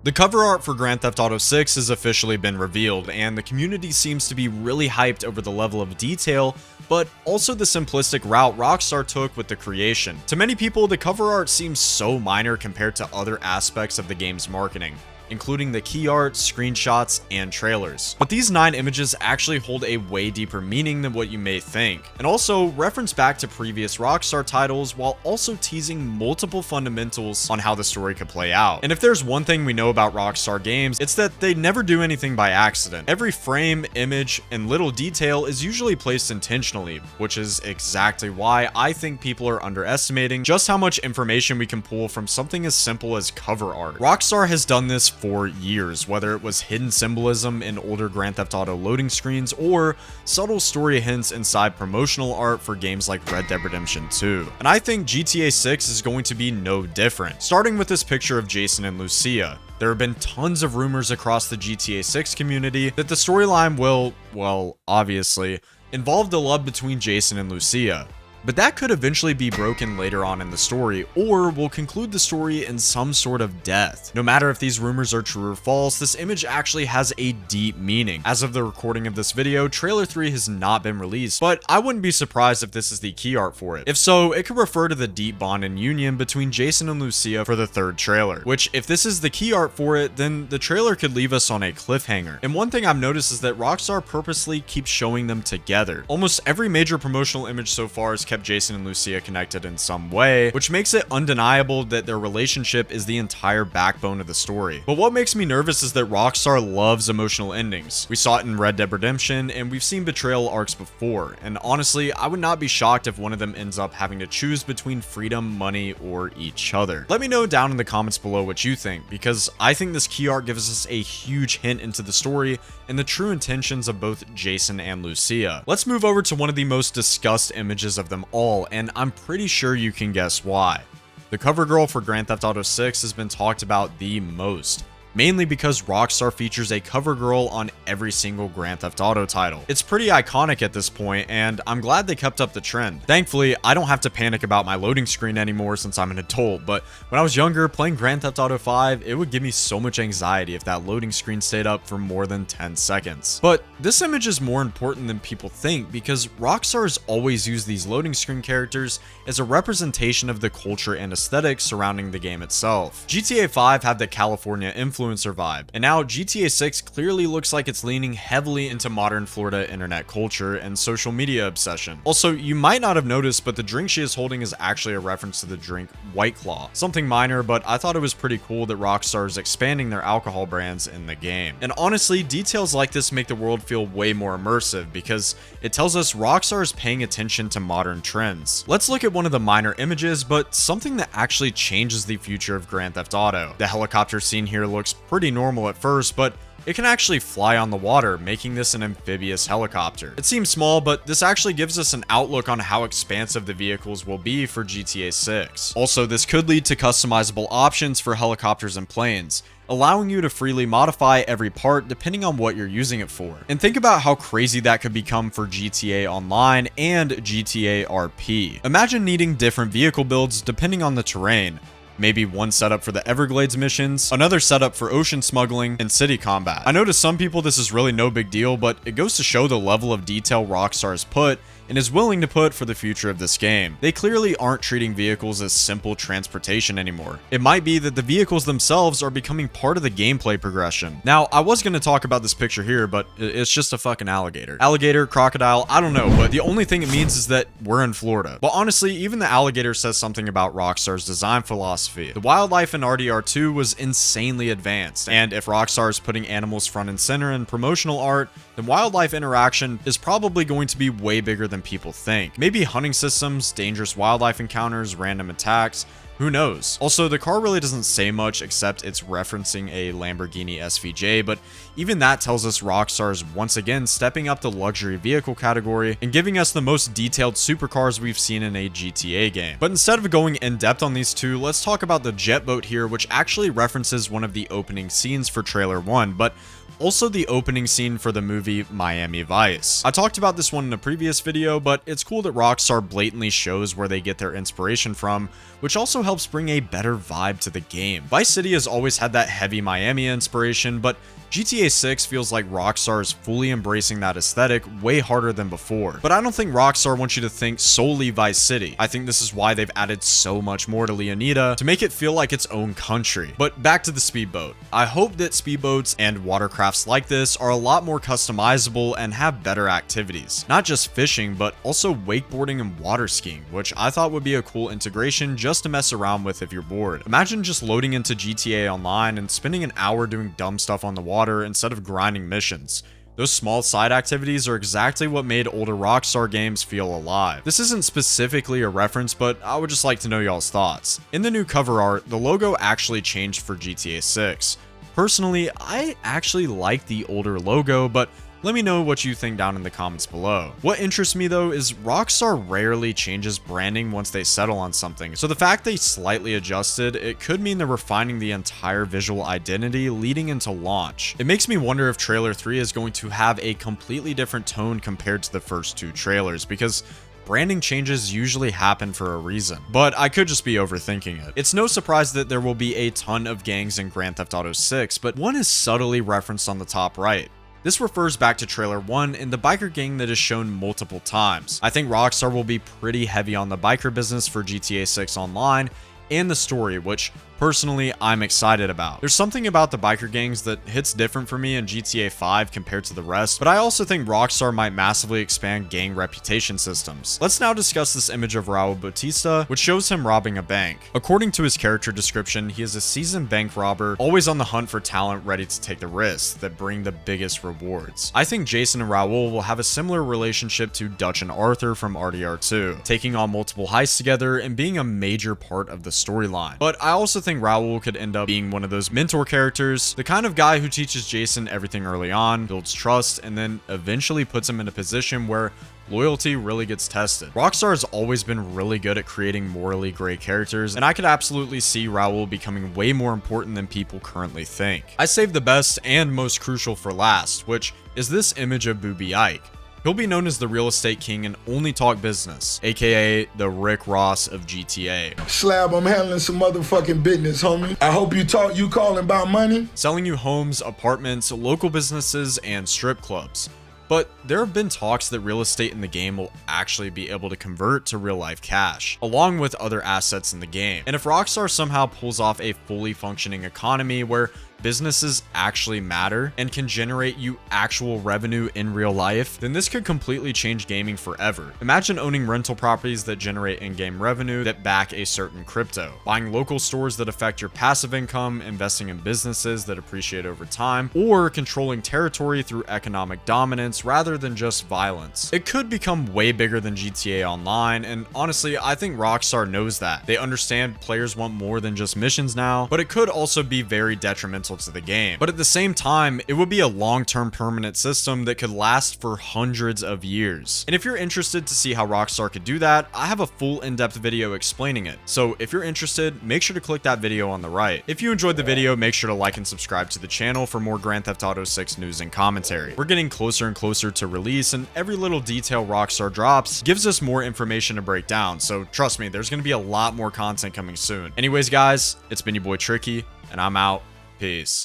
The cover art for Grand Theft Auto 6 has officially been revealed, and the community seems to be really hyped over the level of detail, but also the simplistic route Rockstar took with the creation. To many people, the cover art seems so minor compared to other aspects of the game's marketing, including the key art, screenshots, and trailers. But these 9 images actually hold a way deeper meaning than what you may think, and also reference back to previous Rockstar titles while also teasing multiple fundamentals on how the story could play out. And if there's one thing we know about Rockstar Games, it's that they never do anything by accident. Every frame, image, and little detail is usually placed intentionally, which is exactly why I think people are underestimating just how much information we can pull from something as simple as cover art. Rockstar has done this for years, whether it was hidden symbolism in older Grand Theft Auto loading screens or subtle story hints inside promotional art for games like Red Dead Redemption 2. And I think GTA 6 is going to be no different. Starting with this picture of Jason and Lucia, there have been tons of rumors across the GTA 6 community that the storyline will, well, obviously, involve the love between Jason and Lucia. But that could eventually be broken later on in the story, or will conclude the story in some sort of death. No matter if these rumors are true or false, this image actually has a deep meaning. As of the recording of this video, trailer 3 has not been released, but I wouldn't be surprised if this is the key art for it. If so, it could refer to the deep bond and union between Jason and Lucia for the 3rd trailer, which if this is the key art for it, then the trailer could leave us on a cliffhanger. And one thing I've noticed is that Rockstar purposely keeps showing them together. Almost every major promotional image so far has kept Jason and Lucia connected in some way, which makes it undeniable that their relationship is the entire backbone of the story. But what makes me nervous is that Rockstar loves emotional endings. We saw it in Red Dead Redemption, and we've seen betrayal arcs before, and honestly, I would not be shocked if one of them ends up having to choose between freedom, money, or each other. Let me know down in the comments below what you think, because I think this key art gives us a huge hint into the story and the true intentions of both Jason and Lucia. Let's move over to one of the most discussed images of them all, and I'm pretty sure you can guess why. The cover girl for Grand Theft Auto 6 has been talked about the most, mainly because Rockstar features a cover girl on every single Grand Theft Auto title. It's pretty iconic at this point, and I'm glad they kept up the trend. Thankfully, I don't have to panic about my loading screen anymore since I'm an adult, but when I was younger, playing Grand Theft Auto 5, it would give me so much anxiety if that loading screen stayed up for more than 10 seconds. But this image is more important than people think, because Rockstar has always used these loading screen characters as a representation of the culture and aesthetics surrounding the game itself. GTA 5 had the California influencer vibe, and now GTA 6 clearly looks like it's leaning heavily into modern Florida internet culture and social media obsession. Also, you might not have noticed, but the drink she is holding is actually a reference to the drink White Claw. Something minor, but I thought it was pretty cool that Rockstar is expanding their alcohol brands in the game. And honestly, details like this make the world feel way more immersive, because it tells us Rockstar is paying attention to modern trends. Let's look at one of the minor images, but something that actually changes the future of Grand Theft Auto. The helicopter scene here looks pretty normal at first, but it can actually fly on the water, making this an amphibious helicopter. It seems small, but this actually gives us an outlook on how expansive the vehicles will be for GTA 6. Also, this could lead to customizable options for helicopters and planes, allowing you to freely modify every part depending on what you're using it for. And think about how crazy that could become for GTA Online and GTA RP. Imagine needing different vehicle builds depending on the terrain. Maybe one setup for the Everglades missions, another setup for ocean smuggling, and city combat. I know to some people this is really no big deal, but it goes to show the level of detail Rockstar has put and is willing to put for the future of this game. They clearly aren't treating vehicles as simple transportation anymore. It might be that the vehicles themselves are becoming part of the gameplay progression. Now, I was going to talk about this picture here, but it's just a fucking alligator. Alligator, crocodile, I don't know, but the only thing it means is that we're in Florida. But honestly, even the alligator says something about Rockstar's design philosophy. The wildlife in RDR2 was insanely advanced, and if Rockstar is putting animals front and center in promotional art, then wildlife interaction is probably going to be way bigger than people think. Maybe hunting systems, dangerous wildlife encounters, random attacks, who knows? Also, the car really doesn't say much except it's referencing a Lamborghini SVJ, but even that tells us Rockstar is once again stepping up the luxury vehicle category and giving us the most detailed supercars we've seen in a GTA game. But instead of going in depth on these two, let's talk about the jet boat here, which actually references one of the opening scenes for trailer 1, but also the opening scene for the movie Miami Vice. I talked about this one in a previous video, but it's cool that Rockstar blatantly shows where they get their inspiration from, which also helps bring a better vibe to the game. Vice City has always had that heavy Miami inspiration, but GTA 6 feels like Rockstar is fully embracing that aesthetic way harder than before. But I don't think Rockstar wants you to think solely Vice City. I think this is why they've added so much more to Leonida to make it feel like its own country. But back to the speedboat. I hope that speedboats and watercrafts like this are a lot more customizable and have better activities. Not just fishing, but also wakeboarding and water skiing, which I thought would be a cool integration just to mess around with if you're bored. Imagine just loading into GTA Online and spending an hour doing dumb stuff on the water instead of grinding missions. Those small side activities are exactly what made older Rockstar games feel alive. This isn't specifically a reference, but I would just like to know y'all's thoughts. In the new cover art, the logo actually changed for GTA 6. Personally, I actually like the older logo, but let me know what you think down in the comments below. What interests me though is Rockstar rarely changes branding once they settle on something, so the fact they slightly adjusted, it could mean they're refining the entire visual identity leading into launch. It makes me wonder if trailer 3 is going to have a completely different tone compared to the first two trailers, because branding changes usually happen for a reason, but I could just be overthinking it. It's no surprise that there will be a ton of gangs in Grand Theft Auto 6, but one is subtly referenced on the top right. This refers back to trailer 1 and the biker gang that is shown multiple times. I think Rockstar will be pretty heavy on the biker business for GTA 6 Online and the story, which personally I'm excited about. There's something about the biker gangs that hits different for me in GTA 5 compared to the rest, but I also think Rockstar might massively expand gang reputation systems. Let's now discuss this image of Raul Bautista, which shows him robbing a bank. According to his character description, he is a seasoned bank robber, always on the hunt for talent ready to take the risks that bring the biggest rewards. I think Jason and Raul will have a similar relationship to Dutch and Arthur from RDR2, taking on multiple heists together and being a major part of the storyline. But I also think Raul could end up being one of those mentor characters, the kind of guy who teaches Jason everything early on, builds trust, and then eventually puts him in a position where loyalty really gets tested. Rockstar has always been really good at creating morally gray characters, and I could absolutely see Raul becoming way more important than people currently think. I saved the best and most crucial for last, which is this image of Booby Ike. He'll be known as the real estate king and only talk business, aka the Rick Ross of GTA. Slab, I'm handling some motherfucking business, homie. I hope you calling about money. Selling you homes, apartments, local businesses, and strip clubs. But there have been talks that real estate in the game will actually be able to convert to real life cash, along with other assets in the game. And if Rockstar somehow pulls off a fully functioning economy where businesses actually matter and can generate you actual revenue in real life, then this could completely change gaming forever. Imagine owning rental properties that generate in-game revenue that back a certain crypto, buying local stores that affect your passive income, investing in businesses that appreciate over time, or controlling territory through economic dominance rather than just violence. It could become way bigger than GTA Online, and honestly, I think Rockstar knows that. They understand players want more than just missions now, but it could also be very detrimental to the game. But at the same time, it would be a long-term permanent system that could last for hundreds of years. And if you're interested to see how Rockstar could do that, I have a full in-depth video explaining it. So if you're interested, make sure to click that video on the right. If you enjoyed the video, make sure to like and subscribe to the channel for more Grand Theft Auto 6 news and commentary. We're getting closer and closer to release, and every little detail Rockstar drops gives us more information to break down. So trust me, there's going to be a lot more content coming soon. Anyways, guys, it's been your boy Tricky, and I'm out. Peace.